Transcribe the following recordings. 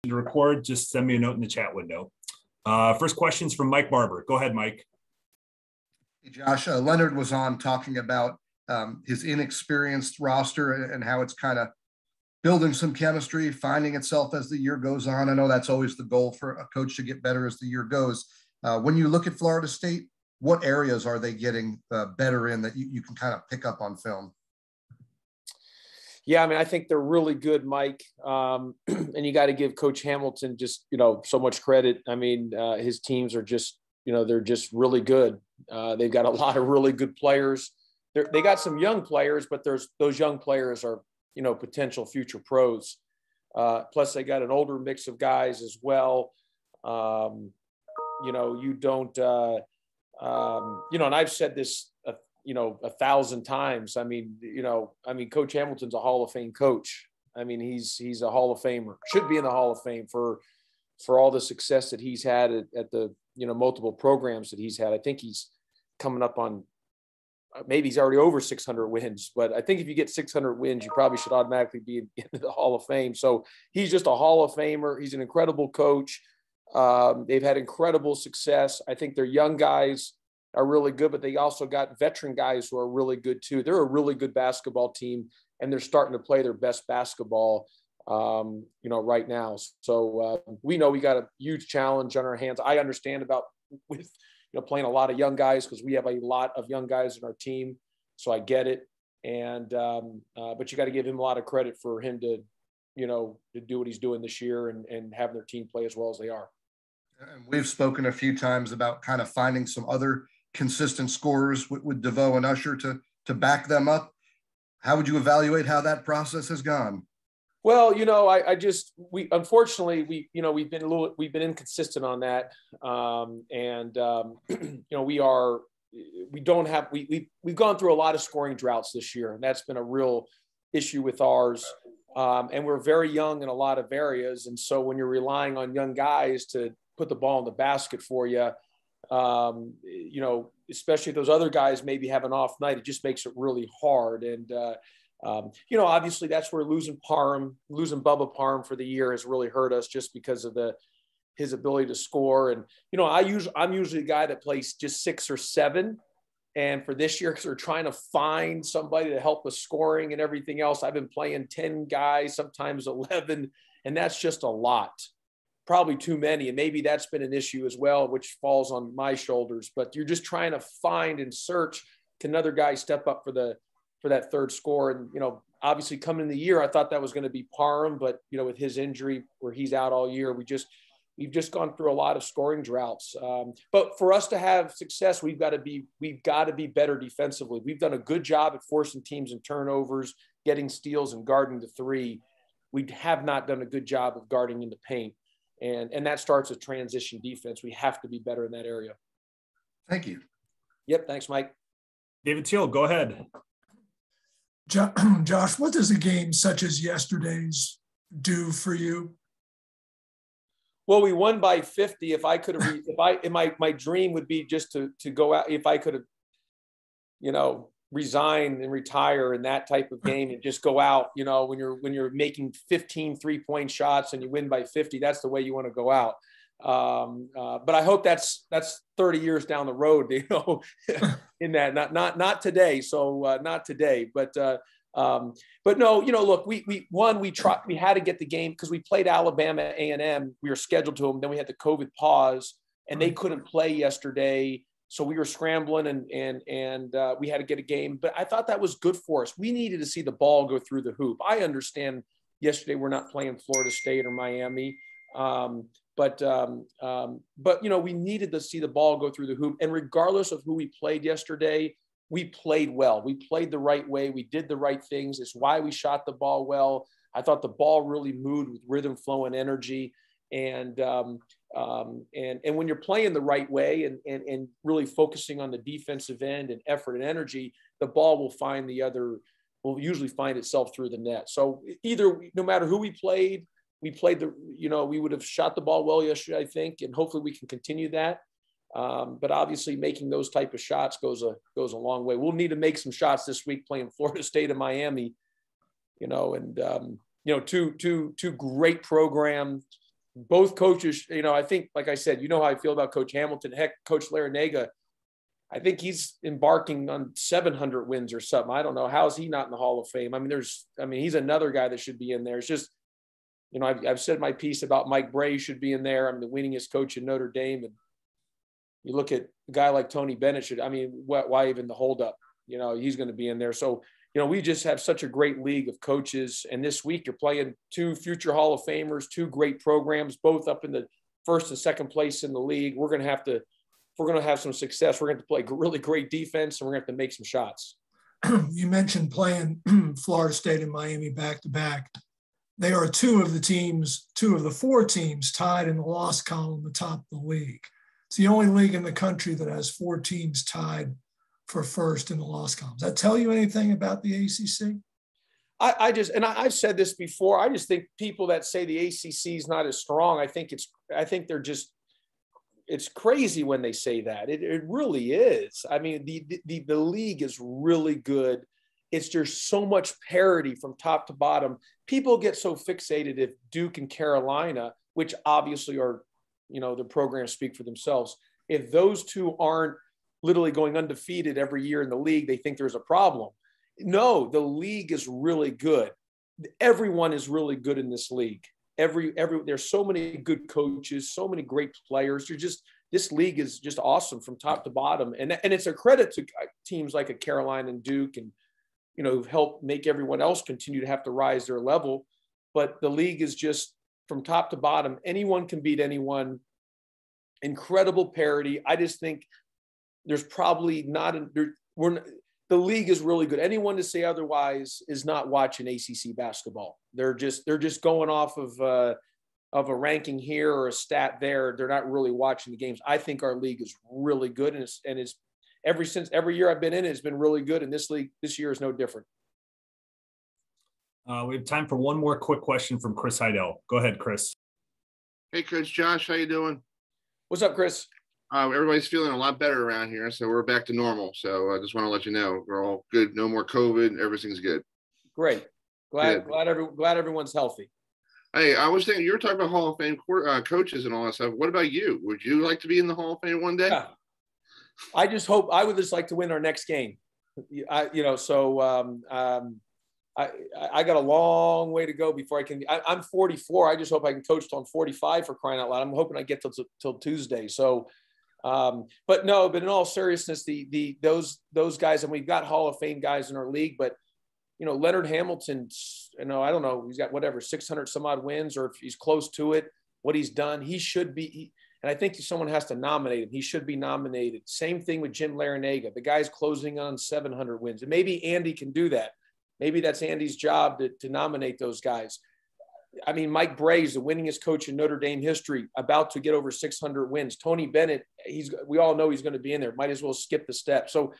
to record, just send me a note in the chat window. First question's from Mike Barber. Go ahead, Mike. Hey, Josh, Leonard was on talking about his inexperienced roster and how it's kind of building some chemistry, finding itself as the year goes on. I know that's always the goal for a coach to get better as the year goes. When you look at Florida State, what areas are they getting better in that you can kind of pick up on film? Yeah, I mean, I think they're really good, Mike. And you got to give Coach Hamilton just, so much credit. I mean, his teams are just, they're just really good. They've got a lot of really good players. They got some young players, but those young players are, potential future pros. Plus, they got an older mix of guys as well. You don't, and I've said this, 1,000 times. I mean, Coach Hamilton's a Hall of Fame coach. I mean, he's a Hall of Famer, should be in the Hall of Fame for all the success that he's had at the, multiple programs that he's had. I think he's coming up on, maybe he's already over 600 wins, but I think if you get 600 wins, you probably should automatically be in the Hall of Fame. So he's just a Hall of Famer. He's an incredible coach. They've had incredible success. I think their young guys are really good, but they also got veteran guys who are really good too. They're a really good basketball team, and they're starting to play their best basketball, right now. So we know we got a huge challenge on our hands. I understand about with playing a lot of young guys because we have a lot of young guys in our team. So I get it. And but you got to give him a lot of credit for him to do what he's doing this year and have their team play as well as they are. And we've spoken a few times about kind of finding some other consistent scorers with DeVoe and Usher to back them up. How would you evaluate how that process has gone? Well, unfortunately we've been inconsistent on that. We've gone through a lot of scoring droughts this year, and that's been a real issue with ours. And we're very young in a lot of areas. And so when you're relying on young guys to put the ball in the basket for you, especially if those other guys maybe have an off night, it just makes it really hard. And, obviously that's where losing Bubba Parham for the year has really hurt us just because of his ability to score. And, I'm usually a guy that plays just 6 or 7. And for this year, because we're trying to find somebody to help with scoring and everything else, I've been playing 10 guys, sometimes 11, and that's just a lot. Probably too many. And maybe that's been an issue as well, which falls on my shoulders. But you're just trying to find and search, can another guy step up for that third score? And, obviously coming in the year, I thought that was going to be Parham, but, with his injury where he's out all year, we've just gone through a lot of scoring droughts. But for us to have success, we've got to be better defensively. We've done a good job at forcing teams in turnovers, getting steals and guarding the three. We have not done a good job of guarding in the paint. And that starts with transition defense. We have to be better in that area. Thank you. Yep. Thanks, Mike. David Teal, go ahead. Josh, what does a game such as yesterday's do for you? Well, we won by 50. If I could have, my dream would be just to go out. If I could have, resign and retire in that type of game and just go out, when you're making 15 3-point shots and you win by 50, that's the way you want to go out. But I hope that's 30 years down the road, in that, not today. So not today, but no, look, we won, we had to get the game because we played Alabama A&M. We were scheduled to them. Then we had the COVID pause and they couldn't play yesterday. So we were scrambling and we had to get a game, but I thought that was good for us. We needed to see the ball go through the hoop. I understand yesterday we're not playing Florida State or Miami. But we needed to see the ball go through the hoop. And regardless of who we played yesterday, we played well. We played the right way. We did the right things. It's why we shot the ball well. I thought the ball really moved with rhythm, flow, and energy. And when you're playing the right way and really focusing on the defensive end and effort and energy, the ball will usually find itself through the net. So no matter who we played we would have shot the ball well yesterday, I think, and hopefully we can continue that. But obviously making those type of shots goes a long way. We'll need to make some shots this week playing Florida State and Miami, two great programs, both coaches, I think, like I said, how I feel about Coach Hamilton. Heck, Coach Larinaga, I think he's embarking on 700 wins or something. I don't know. How is he not in the Hall of Fame? I mean, he's another guy that should be in there. It's just, I've said my piece about Mike Bray should be in there. I'm the winningest coach in Notre Dame. And you look at a guy like Tony Bennett why even the holdup? He's going to be in there. So, we just have such a great league of coaches. And this week you're playing 2 future Hall of Famers, 2 great programs, both up in the first and second place in the league. We're going to have some success. We're going to play really great defense, and we're going to have to make some shots. You mentioned playing Florida State and Miami back-to-back. They are 2 of the 4 teams tied in the loss column atop the league. It's the only league in the country that has 4 teams tied for first in the loss column. Does that tell you anything about the ACC? I've said this before. I just think people that say the ACC is not as strong, I think it's crazy when they say that. It really is. I mean, the league is really good. It's just so much parity from top to bottom. People get so fixated if Duke and Carolina, which obviously are, the programs speak for themselves. If those 2 aren't literally going undefeated every year in the league, they think there's a problem. No, the league is really good. Everyone is really good in this league. There's so many good coaches, so many great players. This league is just awesome from top to bottom. And it's a credit to teams like a Carolina and Duke and, who've helped make everyone else continue to have to rise their level. But the league is just from top to bottom. Anyone can beat anyone. Incredible parity. I just think there's probably the league is really good. Anyone to say otherwise is not watching ACC basketball. They're just going off of a ranking here or a stat there. They're not really watching the games. I think our league is really good, and it's every year I've been in, it's been really good. And this league this year is no different. We have time for one more quick question from Chris Heidel. Go ahead, Chris. Hey, Coach Josh, how you doing? What's up, Chris? Everybody's feeling a lot better around here, so we're back to normal. So I just want to let you know we're all good. No more COVID. Everything's good. Great. Glad everyone's healthy. Hey, I was thinking you were talking about Hall of Fame coaches and all that stuff. What about you? Would you like to be in the Hall of Fame one day? Yeah. I would just like to win our next game. I got a long way to go before I can. I'm 44. I just hope I can coach till I'm 45, for crying out loud. I'm hoping I get till Tuesday. So, but in all seriousness, those guys, and we've got Hall of Fame guys in our league, but Leonard Hamilton, I don't know, he's got 600 some odd wins, or if he's close to it, what he's done, he should be. And I think someone has to nominate him. He should be nominated. Same thing with Jim Larinaga. The guy's closing on 700 wins, and maybe Andy can do that. Maybe that's Andy's job to nominate those guys. I mean, Mike Bray is the winningest coach in Notre Dame history, about to get over 600 wins. Tony Bennett, we all know he's going to be in there. Might as well skip the step. So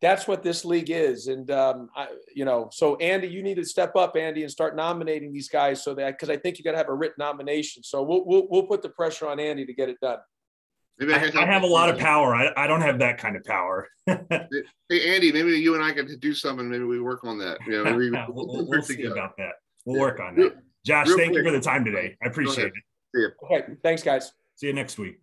that's what this league is. And, so Andy, you need to step up, Andy, and start nominating these guys because I think you got to have a written nomination. So we'll put the pressure on Andy to get it done. I have a lot of power. I don't have that kind of power. Hey, Andy, maybe you and I get to do something. Maybe we work on that. We'll see about that. We'll work on that. Josh, thank you for the time today. I appreciate it. See you. Okay. Thanks, guys. See you next week.